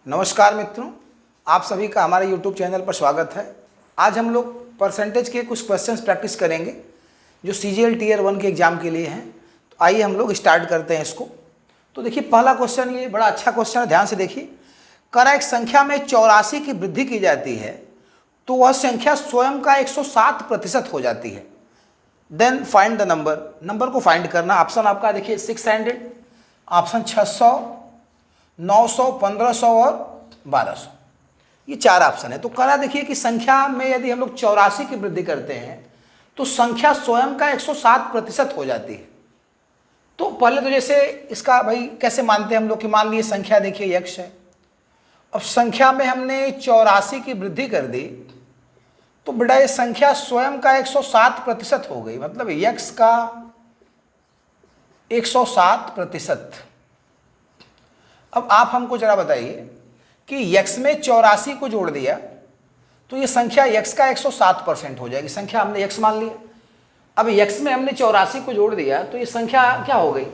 नमस्कार मित्रों, आप सभी का हमारे YouTube चैनल पर स्वागत है। आज हम लोग परसेंटेज के कुछ क्वेश्चंस प्रैक्टिस करेंगे जो CGL Tier 1 के एग्ज़ाम के लिए हैं। तो आइए हम लोग स्टार्ट करते हैं इसको। तो देखिए पहला क्वेश्चन, ये बड़ा अच्छा क्वेश्चन है, ध्यान से देखिए। कह रहा है एक संख्या में 84 की वृद्धि की जाती है तो वह संख्या स्वयं का 107% हो जाती है। देन फाइंड द नंबर को फाइंड करना। ऑप्शन आपका देखिए 600, ऑप्शन 600, 900, 1500 और 1200, ये चार ऑप्शन है। तो करा देखिए कि संख्या में यदि हम लोग 84 की वृद्धि करते हैं तो संख्या स्वयं का 107% हो जाती है। तो पहले तो जैसे इसका भाई कैसे मानते हैं हम लोग कि मान लिए संख्या देखिए x है, अब संख्या में हमने 84 की वृद्धि कर दी तो बेटा ये संख्या स्वयं का 107% हो गई, मतलब x का 107%। अब आप हमको जरा बताइए कि x में 84 को जोड़ दिया तो ये संख्या x का 107% हो जाएगी। संख्या हमने x मान लिया, अब x में हमने 84 को जोड़ दिया तो ये संख्या क्या हो गई,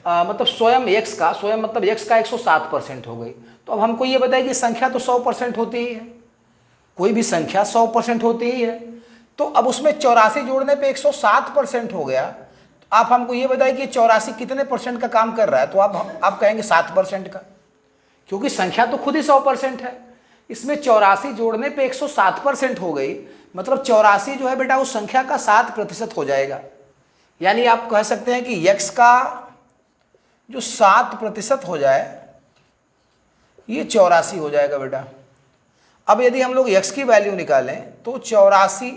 मतलब स्वयं x का, स्वयं मतलब x का 107% हो गई। तो अब हमको ये बताइए कि संख्या तो 100% होती ही है, कोई भी संख्या 100% होती ही है। तो अब उसमें 84 जोड़ने पे 107% हो गया। आप हमको ये बताइए कि 84 कितने परसेंट का काम कर रहा है, तो आप कहेंगे 7% का, क्योंकि संख्या तो खुद ही 100% है। इसमें 84 जोड़ने पे 107% हो गई, मतलब 84 जो है बेटा उस संख्या का 7% हो जाएगा। यानी आप कह सकते हैं कि x का जो 7% हो जाए ये 84 हो जाएगा बेटा। अब यदि हम लोग x की वैल्यू निकालें तो 84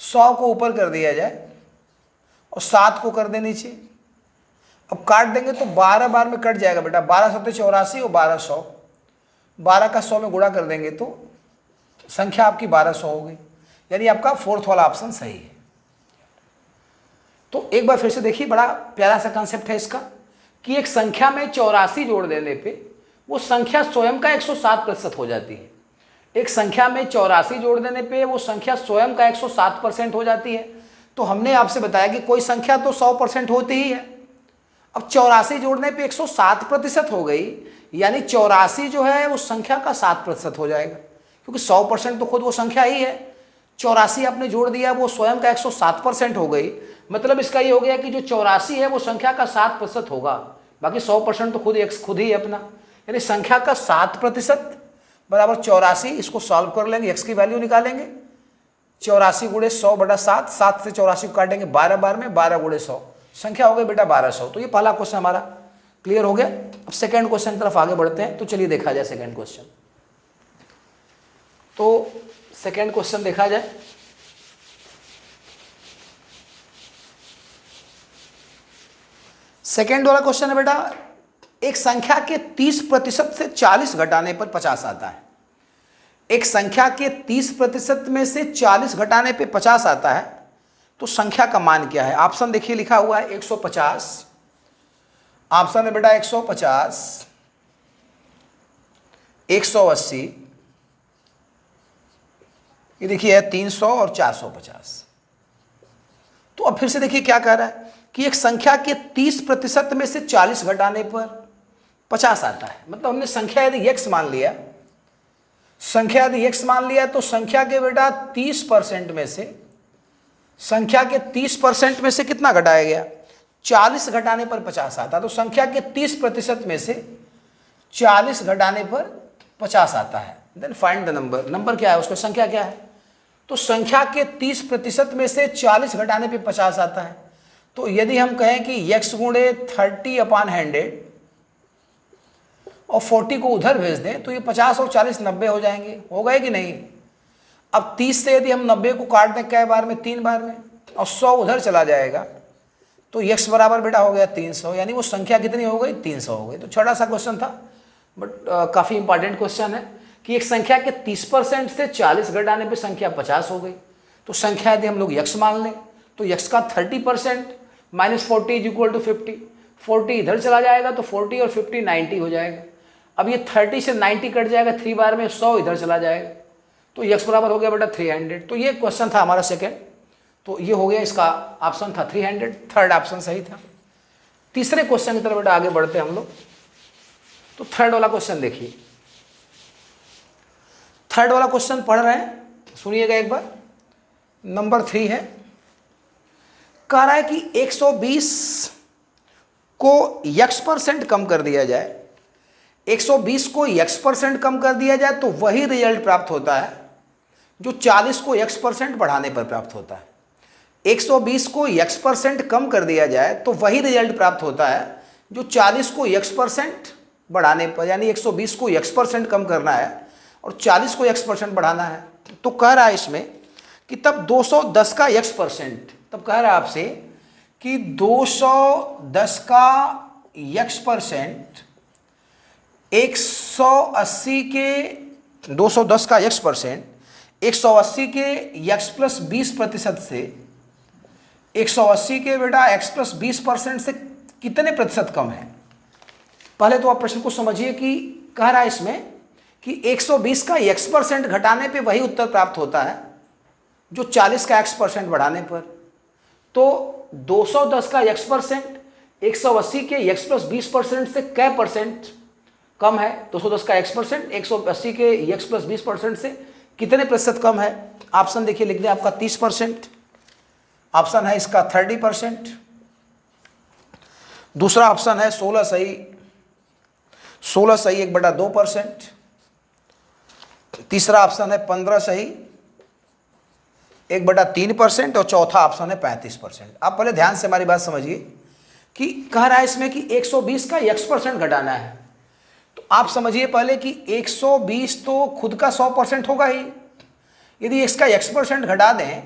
100 को ऊपर कर दिया जाए और 7 को कर दे नीचे। अब काट देंगे तो 12 बार में कट जाएगा बेटा, 12 सत्ते 84 और 1200, 12 का 100 में गुणा कर देंगे तो संख्या आपकी 1200 हो गई। यानी आपका फोर्थ वाला ऑप्शन सही है। तो एक बार फिर से देखिए, बड़ा प्यारा सा कंसेप्ट है इसका कि एक संख्या में 84 जोड़ देने पे वो संख्या स्वयं का 107% हो जाती है। एक संख्या में 84 जोड़ देने पे वो संख्या स्वयं का 107% हो जाती है। तो हमने आपसे बताया कि कोई संख्या तो 100% होती ही है। अब 84 जोड़ने पे 107% हो गई, यानी 84 जो है उस संख्या का 7% हो जाएगा, क्योंकि 100% तो खुद वो संख्या ही है। 84 आपने जोड़ दिया, वो स्वयं का 107% हो गई। मतलब इसका ये हो गया कि जो 84 है वो संख्या का 7% होगा, बाकी 100% तो खुद ही है अपना। यानी संख्या का 7% बराबर 84। इसको सॉल्व कर लेंगे, x की वैल्यू निकालेंगे। 84 गुणे 100 बटा 7, 7 से 84 को काटेंगे 12 बार में, 12 गुणे 100, संख्या हो गई बेटा 1200। तो ये पहला क्वेश्चन हमारा क्लियर हो गया। अब सेकंड क्वेश्चन की तरफ आगे बढ़ते हैं। तो चलिए देखा जाए सेकंड क्वेश्चन। तो सेकंड क्वेश्चन देखा जाए। सेकंड वाला क्वेश्चन है बेटा, एक संख्या के 30% से 40 घटाने पर 50 आता है। एक संख्या के 30% में से 40 घटाने पे 50 आता है, तो संख्या का मान क्या है। ऑप्शन देखिए लिखा हुआ है 150, ऑप्शन है बेटा 150, 180, ये देखिए है 300 और 450। तो अब फिर से देखिए क्या कह रहा है कि एक संख्या के 30% में से 40 घटाने पर 50 आता है। मतलब हमने संख्या यदि x मान लिया, संख्या यदि x मान लिया तो संख्या के बेटा 30% में से, संख्या के 30% में से कितना घटाया गया, 40 घटाने पर 50 आता। तो संख्या के 30% में से 40 घटाने पर 50 आता है। देन फाइंड द नंबर क्या है, उसका संख्या क्या है। तो संख्या के 30% में से 40 घटाने पे 50 आता है। तो यदि हम कहें कि x गुणे 30/100 और 40 को उधर भेज दें तो ये 50 और 40 90 हो जाएंगे। हो गए कि नहीं। अब 30 से यदि हम 90 को काट दें कै बार में, 3 बार में, और 100 उधर चला जाएगा तो x बराबर बेटा हो गया 300। यानी वो संख्या कितनी हो गई, 300 हो गई। तो छोटा सा क्वेश्चन था बट काफ़ी इंपॉर्टेंट क्वेश्चन है कि एक संख्या के 30% से 40 घटाने पे संख्या 50 हो गई। तो संख्या यदि हम लोग x मान लें तो x का 30% माइनस 40 इज इक्वल टू 50। 40 इधर चला जाएगा तो 40 और 50 90 हो जाएगा। अब ये 30 से 90 कट जाएगा 3 बार में, 100 इधर चला जाएगा तो x बराबर हो गया बेटा 300। तो ये क्वेश्चन था हमारा सेकेंड। तो ये हो गया, इसका ऑप्शन था 300, थर्ड ऑप्शन सही था। तीसरे क्वेश्चन की तरफ बेटा आगे बढ़ते हैं हम लोग। तो थर्ड वाला क्वेश्चन देखिए, थर्ड वाला क्वेश्चन पढ़ रहे हैं, सुनिएगा एक बार। नंबर 3 है, कह रहा है कि 120 को x% कम कर दिया जाए, 120 को x% कम कर दिया जाए तो वही रिजल्ट प्राप्त होता है जो 40 को x% बढ़ाने पर प्राप्त होता है। 120 को x% कम कर दिया जाए तो वही रिजल्ट प्राप्त होता है जो 40 को x% बढ़ाने पर, यानी 120 को x% कम करना है और 40 को x% बढ़ाना है। तो कह रहा है इसमें कि तब 210 का x%, तब कह रहा है आपसे कि 210 का x%, 180 के 210 का x%, 180 के x+20% से, 180 के बेटा x+20% से कितने प्रतिशत कम है। पहले तो आप प्रश्न को समझिए कि कह रहा है इसमें कि 120 का x% घटाने पे वही उत्तर प्राप्त होता है जो 40 का x% बढ़ाने पर। तो 210 का x%, 180 के x+20% से कै परसेंट कम है। 210 का x%, 180 के x+20% से कितने प्रतिशत कम है। ऑप्शन देखिए, लिख दें आपका 30%, ऑप्शन है इसका 30%, दूसरा ऑप्शन है 16 सही, 16 सही 1/2%, तीसरा ऑप्शन है 15 सही 1/3% और चौथा ऑप्शन है 35%। आप पहले ध्यान से हमारी बात समझिए कि कह रहा है इसमें कि 120 का x% घटाना है। तो आप समझिए पहले कि 120 तो खुद का 100% होगा ही, यदि इसका x% घटा दें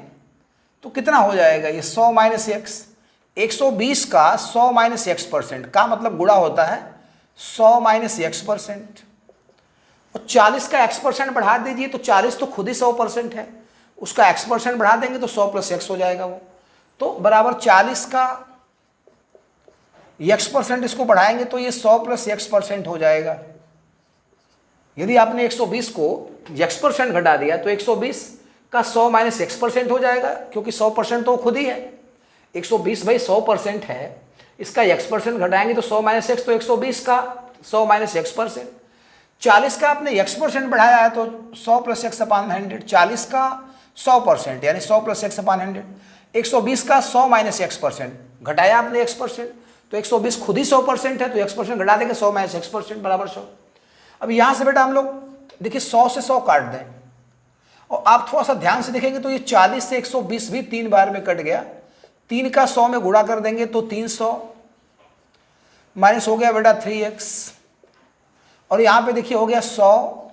तो कितना हो जाएगा, ये 100 माइनस x। 120 का 100 माइनस x% का मतलब गुणा होता है 100 माइनस x%, और 40 का x% बढ़ा दीजिए तो 40 तो खुद ही 100% है, उसका x% बढ़ा देंगे तो 100 + x हो जाएगा वो, तो बराबर 40 का x% इसको बढ़ाएंगे तो ये 100 + x% हो जाएगा। यदि आपने 120 को x% घटा दिया तो 120 का 100 माइनस x% हो जाएगा, क्योंकि 100% तो खुद ही है। 120 भाई 100% है, इसका x% घटाएंगे तो 100 माइनस x, तो 120 का 100 माइनस x%। 40 का आपने x% बढ़ाया है तो 100 + x/100, 40 का 100% यानी 100 + x/100। 120 का 100 माइनस x% घटाया आपने x%, तो 120 खुद ही 100% है, तो x% घटा देंगे 100 माइनस x% बराबर 100। अब यहाँ से बेटा हम लोग देखिए 100 से 100 काट दें, और आप थोड़ा सा ध्यान से देखेंगे तो ये 40 से 120 भी 3 बार में कट गया। 3 का 100 में गुणा कर देंगे तो 300 माइनस हो गया बेटा 3x, और यहाँ पे देखिए हो गया 100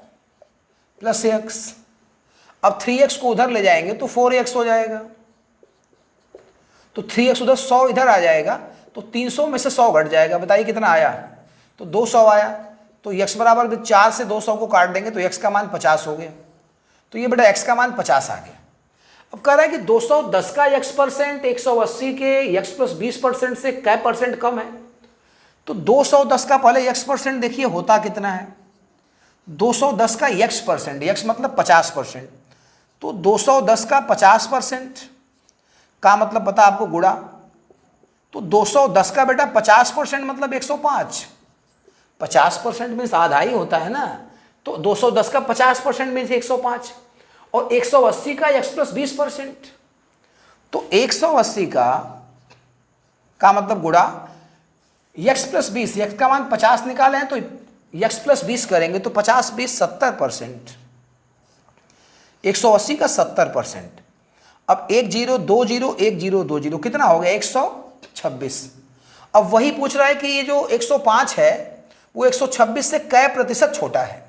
+ x। अब 3x को उधर ले जाएंगे तो 4x हो जाएगा, तो 3x उधर 100 इधर आ जाएगा, तो 300 में से 100 घट जाएगा। बताइए कितना आया, तो 200 आया। तो x बराबर 4 से 200 को काट देंगे तो x का मान 50 हो गया, तो ये बेटा x का मान 50 आ गया। अब कह रहा है कि 210 का x%, 180 के x+20% से कै परसेंट कम है। तो 210 का पहले x% देखिए होता कितना है। 210 का x%, x मतलब 50%, तो 210 का 50% का मतलब पता आपको गुणा, तो 210 का बेटा 50% मतलब 105। 50% मीन्स आधा ही होता है ना, तो 210 का 50% मीन्स 105, और 180 का x+20%, तो 180 का मतलब गुणा x+20, x का मान 50 निकाले हैं तो x+20 करेंगे तो 50 20 70%, 180 का 70%। अब 1 0 2 0 1 0 2 0 कितना हो गया 126। अब वही पूछ रहा है कि ये जो 105 है वो 126 से कै प्रतिशत छोटा है।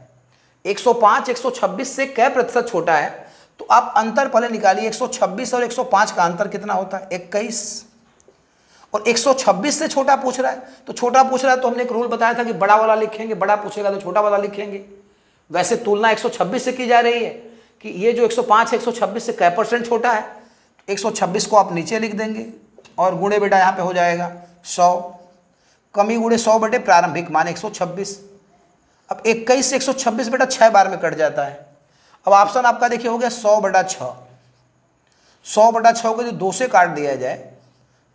105 126 से कै प्रतिशत छोटा है, तो आप अंतर पहले निकालिए। 126 और 105 का अंतर कितना होता है 21, और 126 से छोटा पूछ रहा है, तो छोटा पूछ रहा है तो हमने एक रूल बताया था कि बड़ा वाला लिखेंगे, बड़ा पूछेगा तो छोटा वाला लिखेंगे। वैसे तुलना 126 से की जा रही है कि ये जो 105 126 से कै परसेंट छोटा है, 126 को आप नीचे लिख देंगे और गुणे बेटा यहाँ पे हो जाएगा 100, कमी गुणे 100 बटे प्रारंभिक मान 126। अब 21 से 126 बेटा 6 बार में कट जाता है। अब ऑप्शन आपका देखिए हो गया 100/6, 100/6 को जो 2 से काट दिया जाए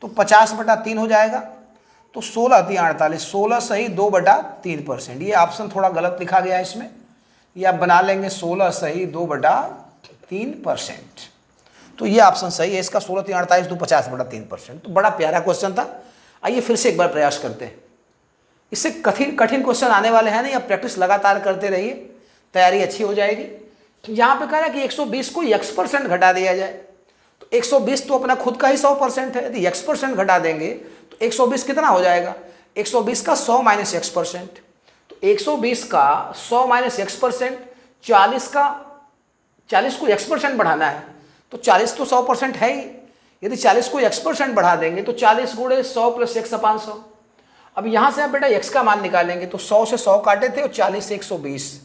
तो 50/3 हो जाएगा, तो 16 × 3 = 48, 16 सही 2/3%। ये ऑप्शन थोड़ा गलत लिखा गया है इसमें, ये आप बना लेंगे 16 सही 2/3%। तो ये ऑप्शन सही है इसका, 16 3 48 2 50/3%। तो बड़ा प्यारा क्वेश्चन था। आइए फिर से एक बार प्रयास करते हैं। इससे कठिन क्वेश्चन आने वाले हैं नहीं, आप प्रैक्टिस लगातार करते रहिए, तैयारी अच्छी हो जाएगी। यहाँ पे कह रहा है कि 120 को x% घटा दिया जाए। तो 120 तो अपना खुद का ही 100% है, यदि x% घटा देंगे तो 120 कितना हो जाएगा? 120 का 100 माइनस x%। तो 120 का 100 माइनस x%, 40 को x% बढ़ाना है तो 40 तो 100% है ही। यदि 40 को x% बढ़ा देंगे तो 40 गुणे 100 प्लस x/100। अब यहाँ से आप बेटा x का मान निकालेंगे तो 100 से 100 काटे थे और 40 से 120,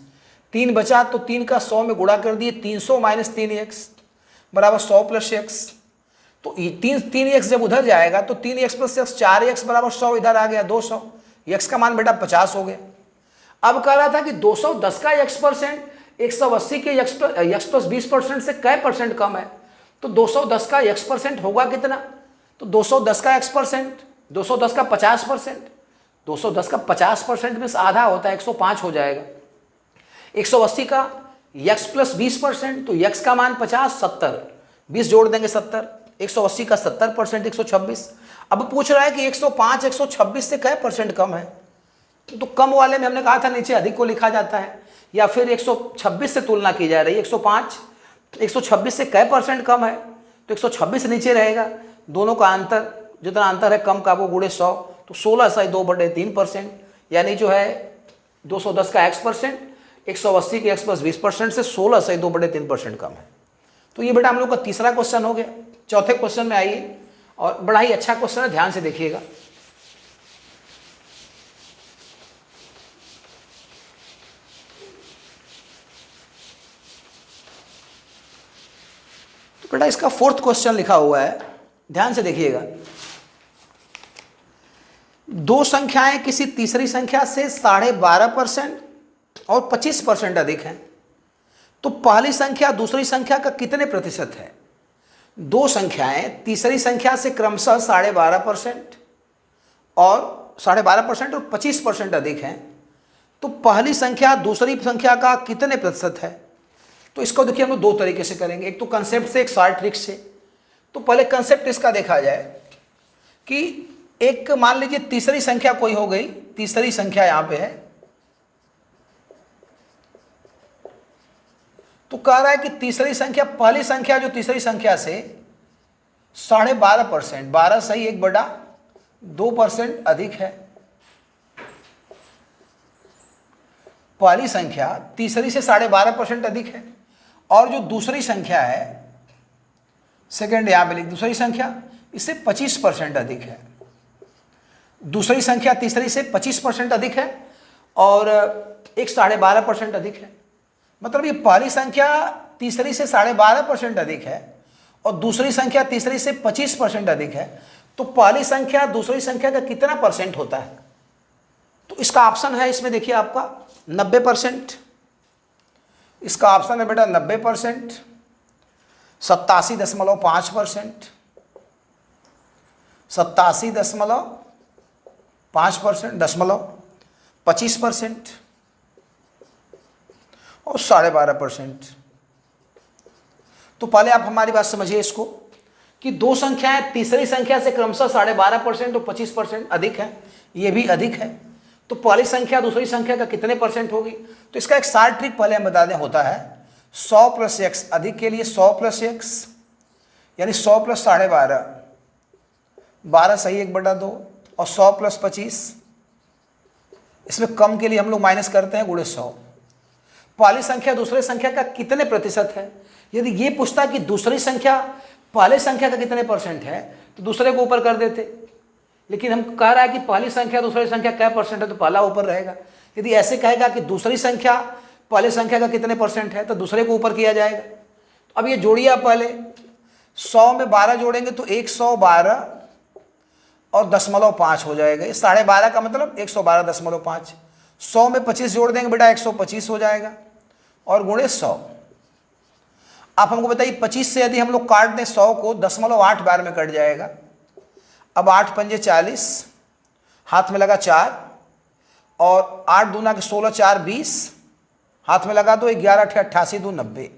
3 बचा तो 3 का 100 में गुणा कर दिए, 300 माइनस 3x बराबर 100 प्लस x। तो 3x जब उधर जाएगा तो 3x प्लस x 4x बराबर 100, इधर आ गया 200। x का मान बेटा 50 हो गया। अब कह रहा था कि 210 का x%, 180 के x प्लस 20% से कै % कम है? तो 210 का x% होगा कितना? तो 210 का x%, 210 का 50%, 210 का 50% में से आधा होता है 105 हो जाएगा। 180 का x प्लस 20%, तो x का मान 50, 70, 20 जोड़ देंगे 70, 180 का 70% 126। अब पूछ रहा है कि 105 126 से कै % कम है? तो कम वाले में हमने कहा था नीचे अधिक को लिखा जाता है, या फिर 126 से तुलना की जा रही है। 105 126 से कै % कम है? तो 126 नीचे रहेगा, दोनों का अंतर जितना अंतर है कम का वो गुणे 100, तो 16 सही 2/3%, यानी जो है 210 का x%, 180 के x प्लस 20% से 16 सही 2/3% कम है। तो ये बेटा हम लोग का तीसरा क्वेश्चन हो गया। चौथे क्वेश्चन में आइए, और बड़ा ही अच्छा क्वेश्चन है, ध्यान से देखिएगा। तो बेटा इसका 4th क्वेश्चन लिखा हुआ है, ध्यान से देखिएगा। दो संख्याएं किसी तीसरी संख्या से 12.5% और 25% अधिक हैं, तो पहली संख्या दूसरी संख्या का कितने प्रतिशत है? दो संख्याएं तीसरी संख्या से क्रमशः 12.5% और 25% अधिक हैं, तो पहली संख्या दूसरी संख्या का कितने प्रतिशत है? तो इसको देखिए हम लोग दो तरीके से करेंगे, एक तो कंसेप्ट से, एक शॉर्ट ट्रिक से। तो पहले कंसेप्ट इसका देखा जाए कि एक मान लीजिए तीसरी संख्या कोई हो गई, तीसरी संख्या यहां पे है, तो कह रहा है कि तीसरी संख्या, पहली संख्या जो तीसरी संख्या से 12.5%, 12 सही 1/2% अधिक है। पहली संख्या तीसरी से 12.5% अधिक है, और जो दूसरी संख्या है, सेकंड यहां पे लिख, दूसरी संख्या इससे 25% अधिक है। दूसरी संख्या तीसरी से 25% अधिक है और एक 12.5% अधिक है। मतलब ये पहली संख्या तीसरी से 12.5% अधिक है और दूसरी संख्या तीसरी से 25% अधिक है, तो पहली संख्या दूसरी संख्या का कितना % होता है? तो इसका ऑप्शन है, इसमें देखिए आपका 90%, इसका ऑप्शन है बेटा 90%, 87.5%, 87.5%, 25% और 12.5%। तो पहले आप हमारी बात समझिए इसको, कि दो संख्याएं तीसरी संख्या से क्रमशः 12.5% और 25% अधिक है, ये भी अधिक है, तो पहली संख्या दूसरी संख्या का कितने % होगी? तो इसका एक शॉर्ट ट्रिक पहले हम बता दें, होता है 100 प्लस x, अधिक के लिए 100 प्लस x, यानी 100 प्लस 12.5, 12 सही 1/2, और 100 प्लस 25, इसमें कम के लिए हम लोग माइनस करते हैं, गुणे 100। पहली संख्या दूसरी संख्या का कितने % है? यदि ये पूछता कि दूसरी संख्या पहले संख्या का कितने % है, तो दूसरे को ऊपर कर देते, लेकिन हम कह रहा है कि पहली संख्या दूसरी संख्या क्या % है, तो पहला ऊपर रहेगा। यदि ऐसे कहेगा कि दूसरी संख्या पहले संख्या का कितने % है, तो दूसरे को ऊपर किया जाएगा। अब ये जोड़िए आप, पहले 100 में 12 जोड़ेंगे तो 112 और 0.5 हो जाएगा, ये 12.5 का मतलब 112.5। 100 में 25 जोड़ देंगे बेटा 125 हो जाएगा, और गुणे 100। आप हमको बताइए 25 से यदि हम लोग काट दें 100 को, 0.8 बार में कट जाएगा। अब 8 पंजे 40, हाथ में लगा 4, और 8 दूना के 16, 4 20, हाथ में लगा दो, 11 × 88 = 90,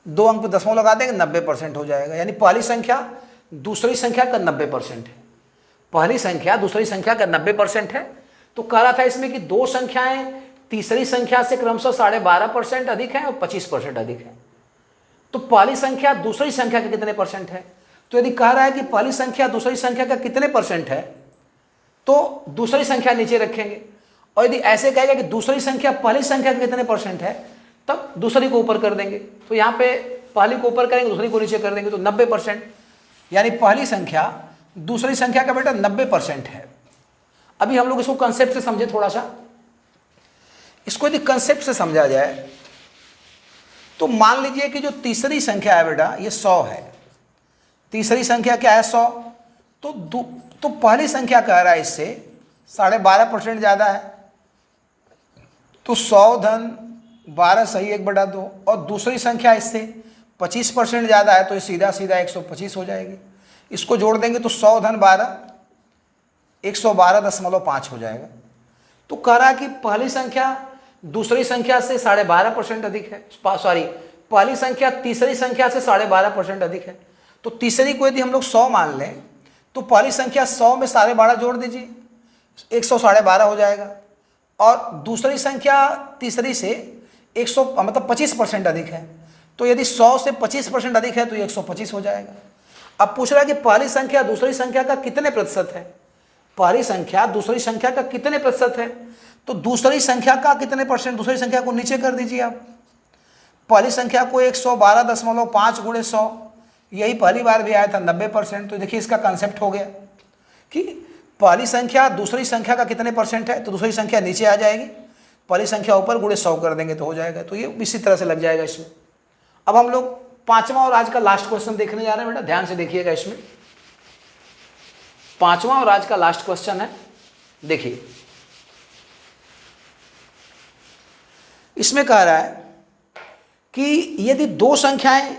2 अंक पे दशमलव लगा देंगे 90% हो जाएगा। यानी पहली संख्या दूसरी संख्या का 90% है, पहली संख्या दूसरी संख्या का 90% है। तो कह रहा था इसमें कि दो संख्याएं तीसरी संख्या से क्रमशः 12.5% अधिक है और 25% अधिक है। तो पहली संख्या दूसरी संख्या का कितने परसेंट है? तो यदि कह रहा है कि पहली संख्या दूसरी संख्या का कितने परसेंट है, तो दूसरी संख्या नीचे रखेंगे, और यदि ऐसे कहेगा कि दूसरी संख्या पहली संख्या का कितने परसेंट है, तब दूसरी को ऊपर कर देंगे। तो यहाँ पे पहली को ऊपर करेंगे, दूसरी को नीचे कर देंगे, तो 90%। यानी पहली संख्या दूसरी संख्या का बेटा 90% है। अभी हम लोग इसको कंसेप्ट से समझे थोड़ा सा। इसको यदि कंसेप्ट से समझा जाए तो मान लीजिए कि जो तीसरी संख्या है बेटा ये 100 है, तीसरी संख्या क्या है 100, तो पहली संख्या कह रहा है इससे 12.5% ज़्यादा है, तो 100 धन 12 सही 1/2, और दूसरी संख्या इससे 25% ज़्यादा है, तो ये सीधा सीधा 125 हो जाएगी। इसको जोड़ देंगे तो 100 धन 12 112.5 हो जाएगा। तो कह रहा है कि पहली संख्या दूसरी संख्या से 12.5% अधिक है, सॉरी पहली संख्या तीसरी संख्या से 12.5% अधिक है। तो तीसरी को यदि हम लोग 100 मान लें तो पहली संख्या 100 में 12.5 जोड़ दीजिए, 112.5 हो जाएगा, और दूसरी संख्या तीसरी से 100 मतलब 25% अधिक है। तो यदि 100 से 25% अधिक है तो ये 125 हो जाएगा। अब पूछ रहा है कि पहली संख्या दूसरी संख्या का कितने प्रतिशत है, पहली संख्या दूसरी संख्या का कितने प्रतिशत है, तो दूसरी संख्या का कितने परसेंट, दूसरी संख्या को नीचे कर दीजिए आप। पहली संख्या को 112.5 × 100, यही पहली बार भी आया था 90%। तो देखिए इसका कंसेप्ट हो गया कि पहली संख्या दूसरी संख्या का कितने परसेंट है, तो दूसरी संख्या नीचे आ जाएगी, पहली संख्या ऊपर × 100 कर देंगे तो हो जाएगा। तो ये इसी तरह से लग जाएगा इसमें। अब हम लोग पांचवा और आज का लास्ट क्वेश्चन देखने जा रहे हैं बेटा, ध्यान से देखिएगा। इसमें पांचवा और आज का लास्ट क्वेश्चन है, देखिए इसमें कह रहा है कि यदि दो संख्याएं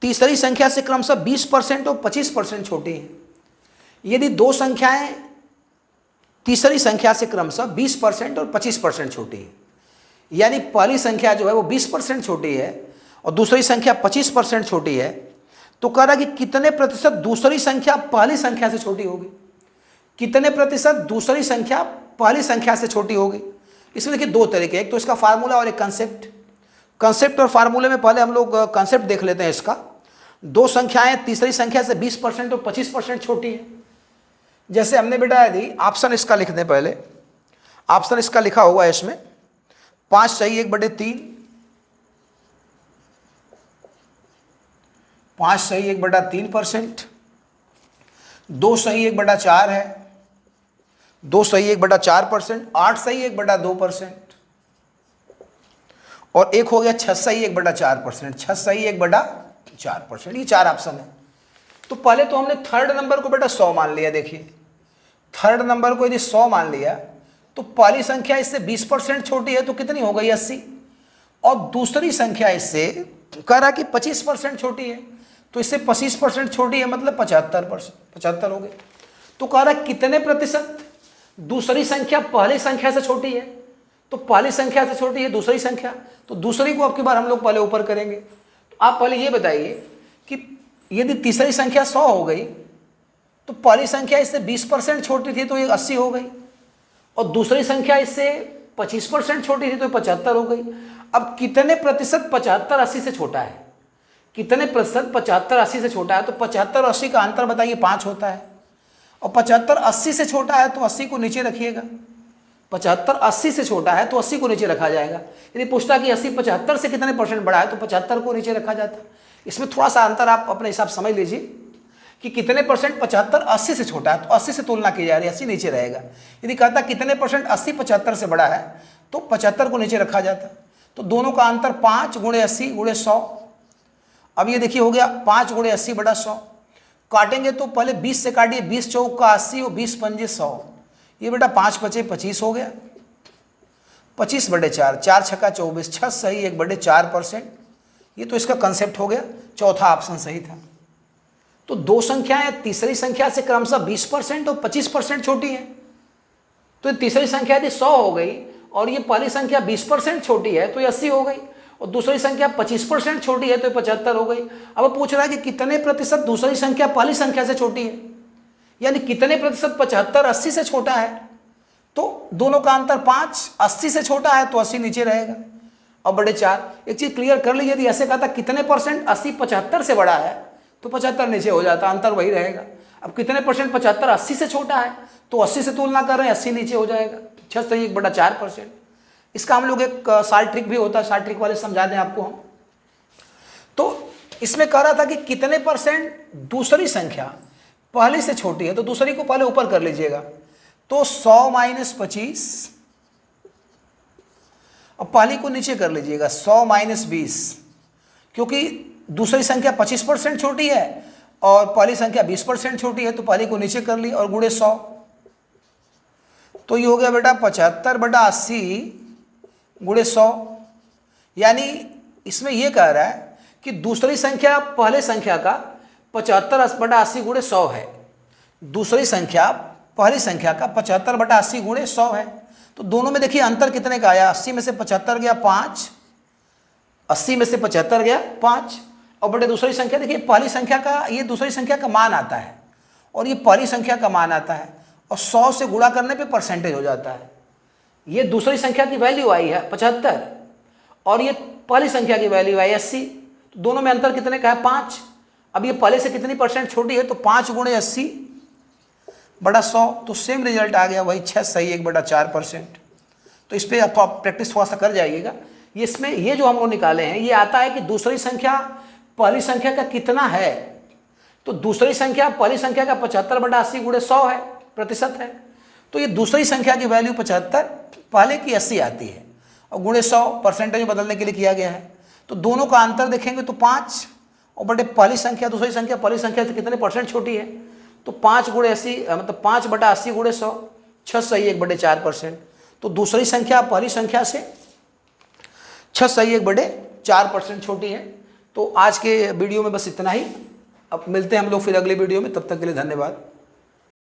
तीसरी संख्या से क्रमशः 20% और 25% छोटी हैं, यदि दो संख्याएं तीसरी संख्या से क्रमशः 20% और 25% छोटी है, यानी पहली संख्या जो है वो 20% छोटी है और दूसरी संख्या 25% छोटी है, तो कह रहा है कि कितने प्रतिशत दूसरी संख्या पहली संख्या से छोटी होगी, कितने प्रतिशत दूसरी संख्या पहली संख्या से छोटी होगी। इसमें देखिए दो तरीके, एक तो इसका फार्मूला और एक कंसेप्ट और फार्मूले में पहले हम लोग कंसेप्ट देख लेते हैं इसका। दो संख्याएं तीसरी संख्या से 20% और 25% छोटी है। जैसे हमने बेटा यदि ऑप्शन इसका लिख दें, पहले ऑप्शन इसका लिखा हुआ है इसमें 5 सही 1/3, 5 सही 1/3%, 2 सही 1/4 है, 2 सही 1/4%, 8 सही 1/2%, और एक हो गया 6 सही 1/4%, 6 सही 1/4%। ये 4 ऑप्शन है। तो पहले तो हमने थर्ड नंबर को बेटा 100 मान लिया। देखिए थर्ड नंबर को यदि 100 मान लिया तो पहली संख्या इससे 20% छोटी है तो कितनी हो गई 80, और दूसरी संख्या इससे कह रहा कि 25% छोटी है, तो इससे 25% छोटी है मतलब 75% हो गए। तो कह रहा कितने प्रतिशत दूसरी संख्या पहली संख्या से छोटी है, तो पहली संख्या से छोटी है दूसरी संख्या, तो दूसरी को अब की बार हम लोग पहले ऊपर करेंगे। तो आप पहले ये बताइए कि यदि तीसरी संख्या 100 हो गई तो पहली संख्या इससे 20% छोटी थी तो ये 80 हो गई, और दूसरी संख्या इससे 25% छोटी थी तो 75 हो गई। अब कितने प्रतिशत 75 80 से छोटा है, कितने प्रतिशत 75 80 से छोटा है, तो 75 और 80 का अंतर बताइए 5 होता है, और 75 80 से छोटा है तो 80 को नीचे रखिएगा। 75 80 से छोटा है तो 80 को नीचे रखा जाएगा। यदि पूछता कि 80 75 से कितने परसेंट बड़ा है तो 75 को नीचे रखा जाता। इसमें थोड़ा सा अंतर आप अपने हिसाब समझ लीजिए कि कितने परसेंट 75 80 से छोटा है तो 80 से तुलना की जा रही है, 80 नीचे रहेगा। यदि कहता कितने परसेंट 80 75 से बड़ा है तो 75 को नीचे रखा जाता। तो दोनों का अंतर 5 × 80 × 100। अब ये देखिए हो गया 5 × 80 / 100। काटेंगे तो पहले 20 से काटिए, 20 चौक का 80 और 20 पंजे 100। ये बेटा 5 पचे 25 हो गया, 25/4, 4 छक्का 24, 6 सही 1/4%। ये तो इसका कंसेप्ट हो गया, चौथा ऑप्शन सही था। तो दो संख्याएं तीसरी संख्या से क्रमशः 20% और 25% छोटी हैं। तो तीसरी संख्या यदि 100 हो गई और ये पहली संख्या 20% छोटी है तो ये 80 हो गई, और दूसरी संख्या 25% छोटी है तो ये 75 हो गई। अब पूछ रहा है कि कितने प्रतिशत दूसरी संख्या पहली संख्या से छोटी है, यानी कितने प्रतिशत 75 80 से छोटा है। तो दोनों का अंतर 5, 80 से छोटा है तो 80 नीचे रहेगा। अब बड़े 4, एक चीज क्लियर कर ली, यदि ऐसे कहा था कितने परसेंट 80 75 से बड़ा है तो 75 नीचे हो जाता, अंतर वही रहेगा। अब कितने परसेंट 75 80 से छोटा है तो 80 से तुलना कर रहे हैं, 80 नीचे हो जाएगा, 6/1/4%। इसका हम लोग एक शार्ट ट्रिक भी होता है, शार्ट ट्रिक वाले समझा दें आपको हम। तो इसमें कह रहा था कि कितने परसेंट दूसरी संख्या पहले से छोटी है, तो दूसरी को पहले ऊपर कर लीजिएगा, तो 100 - 25, अब पहली को नीचे कर लीजिएगा 100 - 20, क्योंकि दूसरी संख्या 25% छोटी है और पहली संख्या 20% छोटी है, तो पहली को नीचे कर ली और गुणे 100, तो ये हो गया बेटा 75/80 गुणे 100। यानी इसमें यह कह रहा है कि दूसरी संख्या पहले संख्या का 75/80 गुणे 100 है, दूसरी संख्या पहली संख्या का 75/80 गुणे 100 है। तो दोनों में देखिए अंतर कितने का आया, 80 में से 75 गया 5, 80 में से 75 गया 5, और बटे दूसरी संख्या देखिए पहली संख्या का, ये दूसरी संख्या का मान आता है और ये पहली संख्या का मान आता है, और 100 से गुणा करने पे परसेंटेज हो जाता है। ये दूसरी संख्या की वैल्यू आई है 75 और ये पहली संख्या की वैल्यू आई 80, तो दोनों में अंतर कितने का है 5। अब ये पहले से कितनी परसेंट छोटी है, तो 5 × 80/100, तो सेम रिजल्ट आ गया, वही 6/1/4%। तो इस पर आप प्रैक्टिस थोड़ा सा कर जाइएगा। ये इसमें ये जो हम लोग निकाले हैं, ये आता है कि दूसरी संख्या पहली संख्या का कितना है, तो दूसरी संख्या पहली संख्या का 75/80 गुणे 100 है, प्रतिशत है, तो ये दूसरी संख्या की वैल्यू 75, पहले की 80 आती है, और गुणे 100 परसेंटेज में बदलने के लिए किया गया है। तो दोनों का अंतर देखेंगे तो 5, और बटे पहली संख्या दूसरी संख्या पहली संख्या से कितने परसेंट छोटी है, तो 5 × 80 मतलब 5/80 गुणे 100, 6/1/4%। तो दूसरी संख्या पहली संख्या से 6/1/4% छोटी है। तो आज के वीडियो में बस इतना ही, अब मिलते हैं हम लोग फिर अगले वीडियो में, तब तक के लिए धन्यवाद।